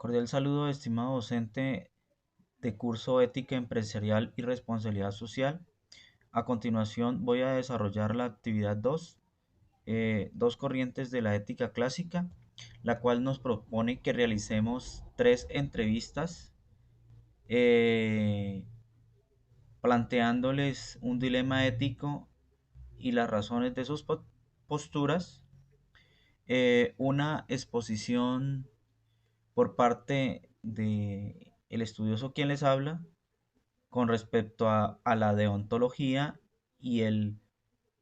Cordial saludo, estimado docente de curso Ética Empresarial y Responsabilidad Social. A continuación voy a desarrollar la actividad 2, dos corrientes de la ética clásica, la cual nos propone que realicemos tres entrevistas eh, planteándoles un dilema ético y las razones de sus posturas, una exposición por parte de el estudioso quien les habla con respecto a la deontología y el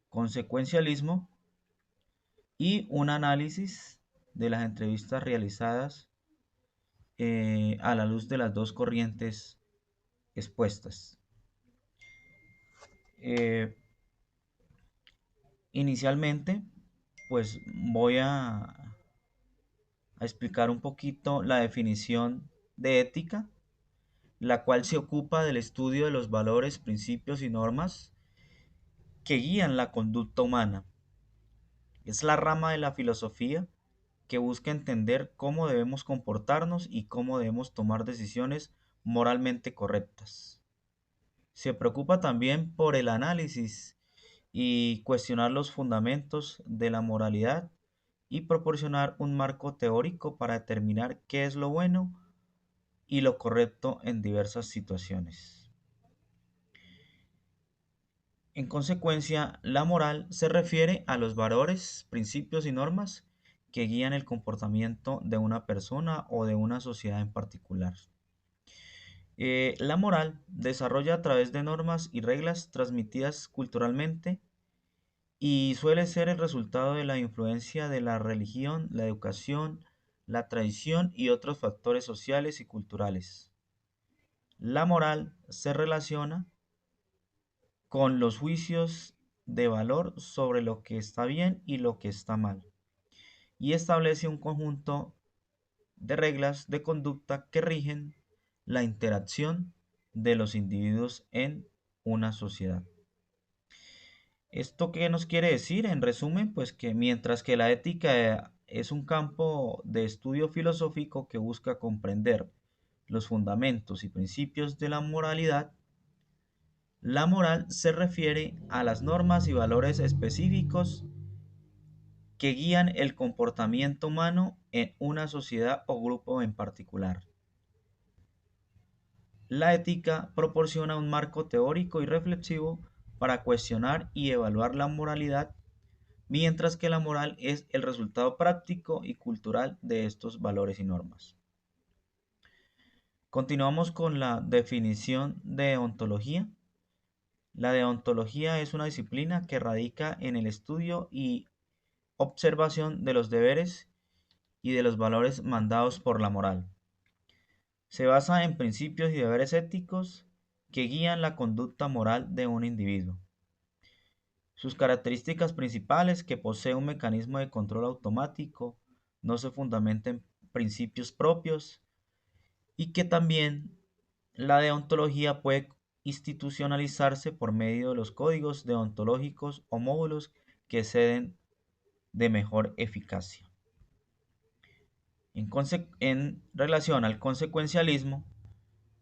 consecuencialismo, y un análisis de las entrevistas realizadas a la luz de las dos corrientes expuestas. Eh, Inicialmente, pues voy a explicar un poquito la definición de ética, la cual se ocupa del estudio de los valores, principios y normas que guían la conducta humana. Es la rama de la filosofía que busca entender cómo debemos comportarnos y cómo debemos tomar decisiones moralmente correctas. Se preocupa también por el análisis y cuestionar los fundamentos de la moralidad y proporcionar un marco teórico para determinar qué es lo bueno y lo correcto en diversas situaciones. En consecuencia, la moral se refiere a los valores, principios y normas que guían el comportamiento de una persona o de una sociedad en particular. La moral desarrolla a través de normas y reglas transmitidas culturalmente y suele ser el resultado de la influencia de la religión, la educación, la tradición y otros factores sociales y culturales. La moral se relaciona con los juicios de valor sobre lo que está bien y lo que está mal, y establece un conjunto de reglas de conducta que rigen la interacción de los individuos en una sociedad. ¿Esto qué nos quiere decir? En resumen, pues que mientras que la ética es un campo de estudio filosófico que busca comprender los fundamentos y principios de la moralidad, la moral se refiere a las normas y valores específicos que guían el comportamiento humano en una sociedad o grupo en particular. La ética proporciona un marco teórico y reflexivo para cuestionar y evaluar la moralidad, mientras que la moral es el resultado práctico y cultural de estos valores y normas. Continuamos con la definición de ontología. La deontología es una disciplina que radica en el estudio y observación de los deberes y de los valores mandados por la moral. Se basa en principios y deberes éticos que guían la conducta moral de un individuo. Sus características principales, que posee un mecanismo de control automático, no se fundamenta en principios propios, y que también la deontología puede institucionalizarse por medio de los códigos deontológicos o módulos que ceden de mejor eficacia. En relación al consecuencialismo,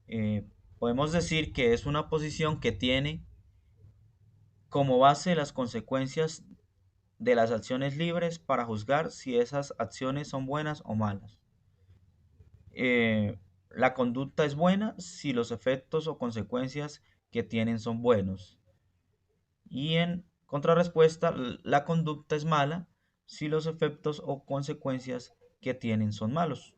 eh, podemos decir que es una posición que tiene como base las consecuencias de las acciones libres para juzgar si esas acciones son buenas o malas. La conducta es buena si los efectos o consecuencias que tienen son buenos. Y en contrarrespuesta, la conducta es mala si los efectos o consecuencias que tienen son malos.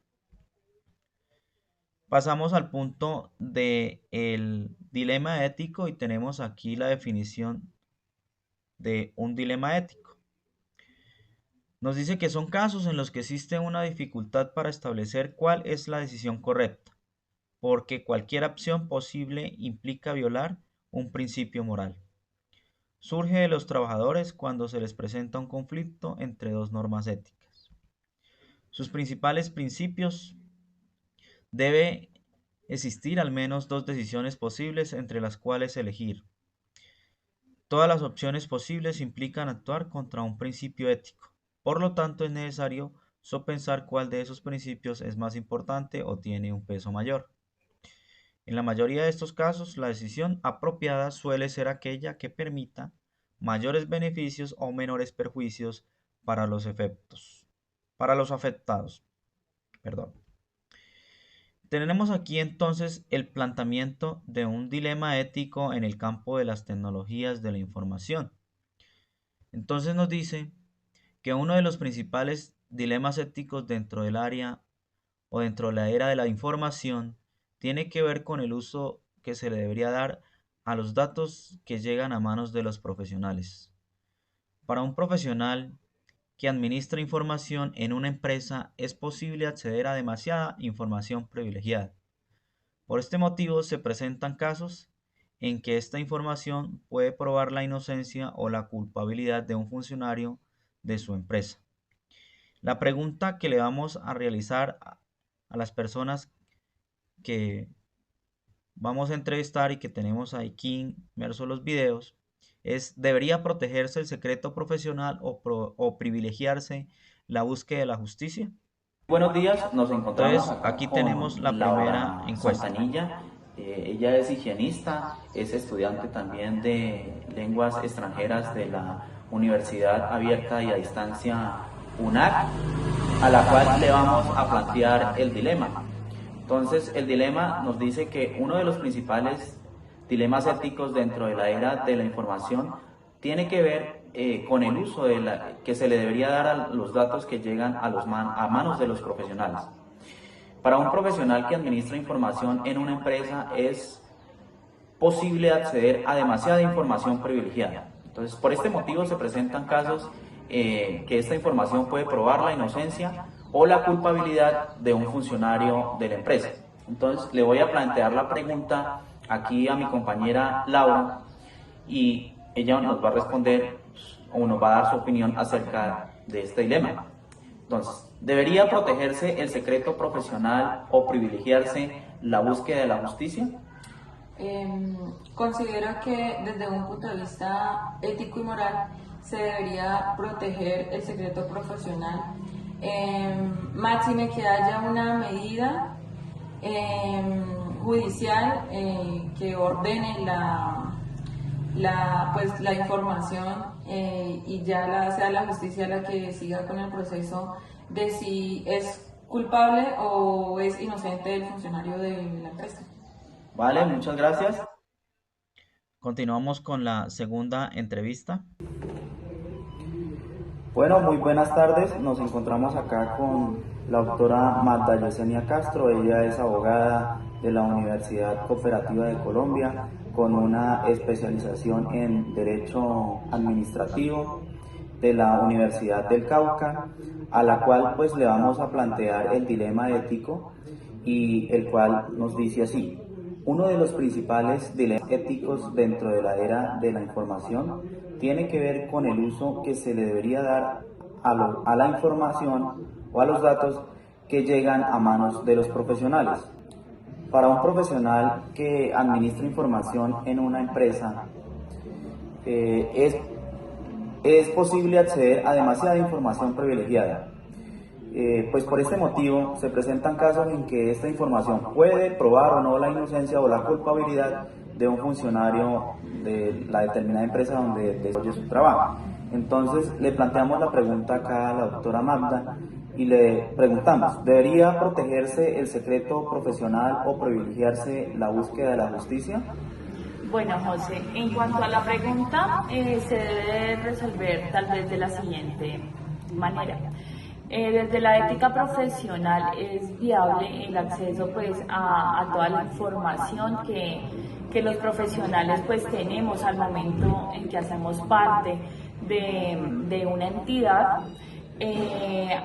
Pasamos al punto del dilema ético y tenemos aquí la definición de un dilema ético. Nos dice que son casos en los que existe una dificultad para establecer cuál es la decisión correcta, porque cualquier acción posible implica violar un principio moral. Surge de los trabajadores cuando se les presenta un conflicto entre dos normas éticas. Sus principales principios: debe existir al menos dos decisiones posibles entre las cuales elegir. Todas las opciones posibles implican actuar contra un principio ético. Por lo tanto, es necesario sopesar cuál de esos principios es más importante o tiene un peso mayor. En la mayoría de estos casos, la decisión apropiada suele ser aquella que permita mayores beneficios o menores perjuicios para para los afectados. Perdón. Tenemos aquí entonces el planteamiento de un dilema ético en el campo de las tecnologías de la información. Entonces nos dice que uno de los principales dilemas éticos dentro del área o dentro de la era de la información tiene que ver con el uso que se le debería dar a los datos que llegan a manos de los profesionales. Para un profesional que administra información en una empresa es posible acceder a demasiada información privilegiada. Por este motivo se presentan casos en que esta información puede probar la inocencia o la culpabilidad de un funcionario de su empresa. La pregunta que le vamos a realizar a las personas que vamos a entrevistar y que tenemos aquí inmersos los videos es: ¿debería protegerse el secreto profesional o privilegiarse la búsqueda de la justicia? Buenos días, nos encontramos Entonces, acá aquí tenemos con la primera Laura encuesta. Santanilla. Ella es higienista, es estudiante también de lenguas extranjeras de la Universidad Abierta y a Distancia UNAC, a la cual le vamos a plantear el dilema. Entonces, el dilema nos dice que uno de los principales dilemas éticos dentro de la era de la información tiene que ver con el uso que se le debería dar a los datos que llegan a manos de los profesionales. Para un profesional que administra información en una empresa es posible acceder a demasiada información privilegiada. Entonces, por este motivo se presentan casos que esta información puede probar la inocencia o la culpabilidad de un funcionario de la empresa. Entonces, le voy a plantear la pregunta aquí a mi compañera Laura y ella nos va a responder o nos va a dar su opinión acerca de este dilema. Entonces, ¿debería protegerse el secreto profesional o privilegiarse la búsqueda de la justicia? Considero que desde un punto de vista ético y moral se debería proteger el secreto profesional, máxime que haya una medida judicial que ordene la información y ya sea la justicia la que siga con el proceso de si es culpable o es inocente el funcionario de la empresa. Vale, muchas gracias. Continuamos con la segunda entrevista. Bueno, muy buenas tardes. Nos encontramos acá con la doctora Magda Yesenia Castro. Ella es abogada de la Universidad Cooperativa de Colombia con una especialización en Derecho Administrativo de la Universidad del Cauca, a la cual pues le vamos a plantear el dilema ético y el cual nos dice así: uno de los principales dilemas éticos dentro de la era de la información tiene que ver con el uso que se le debería dar a la información o a los datos que llegan a manos de los profesionales. Para un profesional que administra información en una empresa, es posible acceder a demasiada información privilegiada. Pues por este motivo se presentan casos en que esta información puede probar o no la inocencia o la culpabilidad de un funcionario de la determinada empresa donde desarrolla su trabajo. Entonces le planteamos la pregunta acá a la doctora Magda y le preguntamos: ¿debería protegerse el secreto profesional o privilegiarse la búsqueda de la justicia? Bueno, José, en cuanto a la pregunta, se debe resolver tal vez de la siguiente manera. Desde la ética profesional es viable el acceso pues a toda la información que los profesionales pues tenemos al momento en que hacemos parte de una entidad.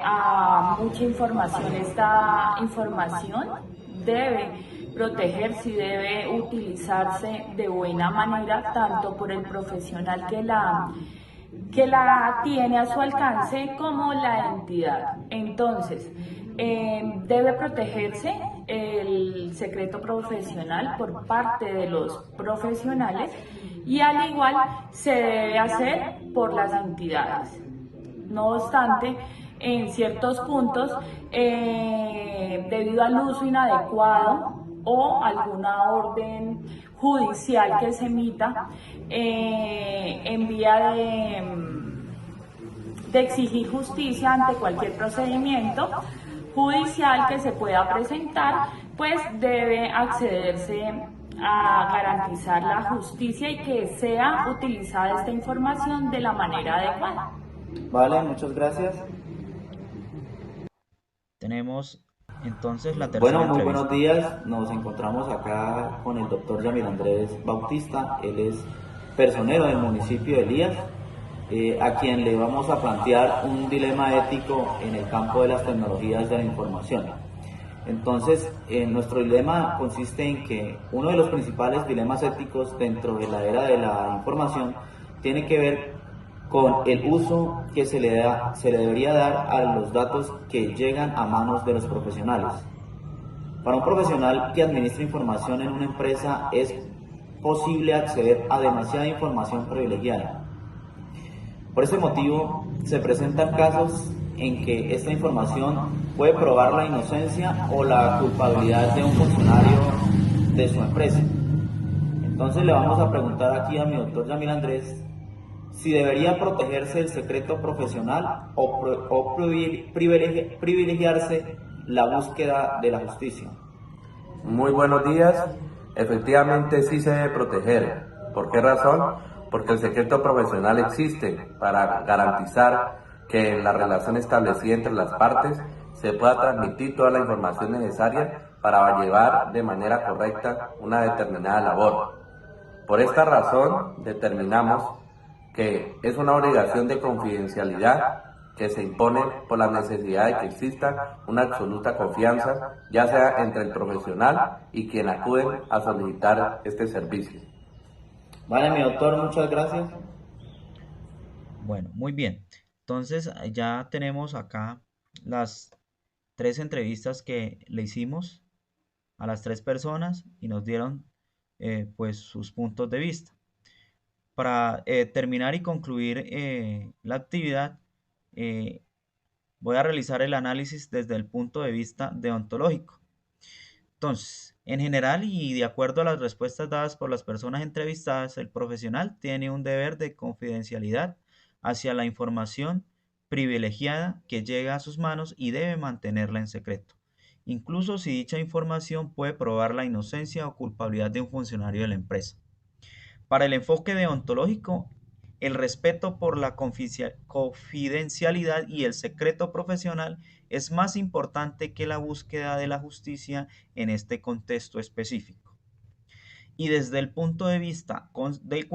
A mucha información, esta información debe protegerse y debe utilizarse de buena manera tanto por el profesional que la tiene a su alcance como la entidad. Entonces, debe protegerse el secreto profesional por parte de los profesionales y al igual se debe hacer por las entidades. No obstante, en ciertos puntos debido al uso inadecuado o alguna orden judicial que se emita en vía de exigir justicia ante cualquier procedimiento judicial que se pueda presentar, pues debe accederse a garantizar la justicia y que sea utilizada esta información de la manera adecuada. Vale, muchas gracias. Tenemos entonces la tercera Bueno, muy buenos entrevista. días. Nos encontramos acá con el doctor Yamil Andrés Bautista. Él es personero del municipio de Elías, a quien le vamos a plantear un dilema ético en el campo de las tecnologías de la información. Entonces, nuestro dilema consiste en que uno de los principales dilemas éticos dentro de la era de la información tiene que ver con el uso que se le debería dar a los datos que llegan a manos de los profesionales. Para un profesional que administra información en una empresa es posible acceder a demasiada información privilegiada. Por ese motivo, se presentan casos en que esta información puede probar la inocencia o la culpabilidad de un funcionario de su empresa. Entonces le vamos a preguntar aquí a mi doctor Yamil Andrés si debería protegerse el secreto profesional o privilegiarse la búsqueda de la justicia. Muy buenos días. Efectivamente sí se debe proteger. ¿Por qué razón? Porque el secreto profesional existe para garantizar que en la relación establecida entre las partes se pueda transmitir toda la información necesaria para llevar de manera correcta una determinada labor. Por esta razón determinamos que es una obligación de confidencialidad que se impone por la necesidad de que exista una absoluta confianza, ya sea entre el profesional y quien acude a solicitar este servicio. Vale, mi doctor, muchas gracias. Bueno, muy bien. Entonces ya tenemos acá las tres entrevistas que le hicimos a las tres personas y nos dieron pues sus puntos de vista. Para terminar y concluir la actividad, eh, voy a realizar el análisis desde el punto de vista deontológico. Entonces, en general y de acuerdo a las respuestas dadas por las personas entrevistadas, el profesional tiene un deber de confidencialidad hacia la información privilegiada que llega a sus manos y debe mantenerla en secreto, incluso si dicha información puede probar la inocencia o culpabilidad de un funcionario de la empresa. Para el enfoque deontológico, el respeto por la confidencialidad y el secreto profesional es más importante que la búsqueda de la justicia en este contexto específico. Y desde el punto de vista del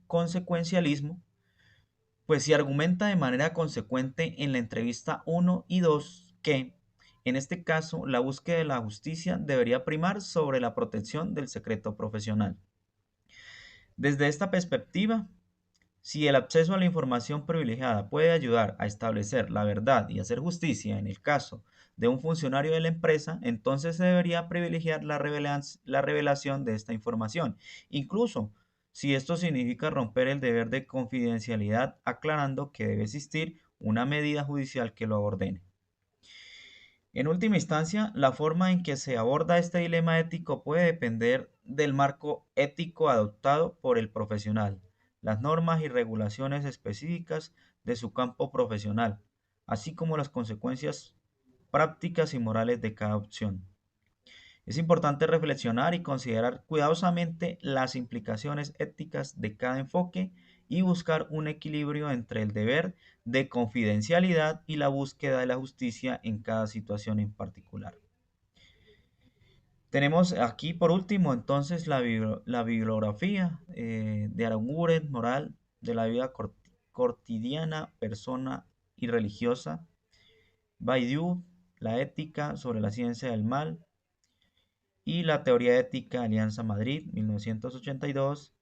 consecuencialismo, pues se argumenta de manera consecuente en la entrevista 1 y 2 que, en este caso, la búsqueda de la justicia debería primar sobre la protección del secreto profesional. Desde esta perspectiva, si el acceso a la información privilegiada puede ayudar a establecer la verdad y hacer justicia en el caso de un funcionario de la empresa, entonces se debería privilegiar la revelación de esta información, incluso si esto significa romper el deber de confidencialidad, aclarando que debe existir una medida judicial que lo ordene. En última instancia, la forma en que se aborda este dilema ético puede depender del marco ético adoptado por el profesional, las normas y regulaciones específicas de su campo profesional, así como las consecuencias prácticas y morales de cada opción. Es importante reflexionar y considerar cuidadosamente las implicaciones éticas de cada enfoque y buscar un equilibrio entre el deber de confidencialidad y la búsqueda de la justicia en cada situación en particular. Tenemos aquí por último entonces la bibliografía de Aranguren Moral de la vida cotidiana, persona y religiosa, Baidu, la ética sobre la ciencia del mal, y la teoría ética Alianza Madrid, 1982,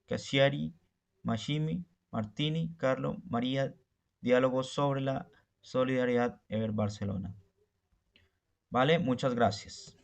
Casiari, Mashimi, Martini, Carlo, María, Diálogos sobre la solidaridad, Ever Barcelona. Vale, muchas gracias.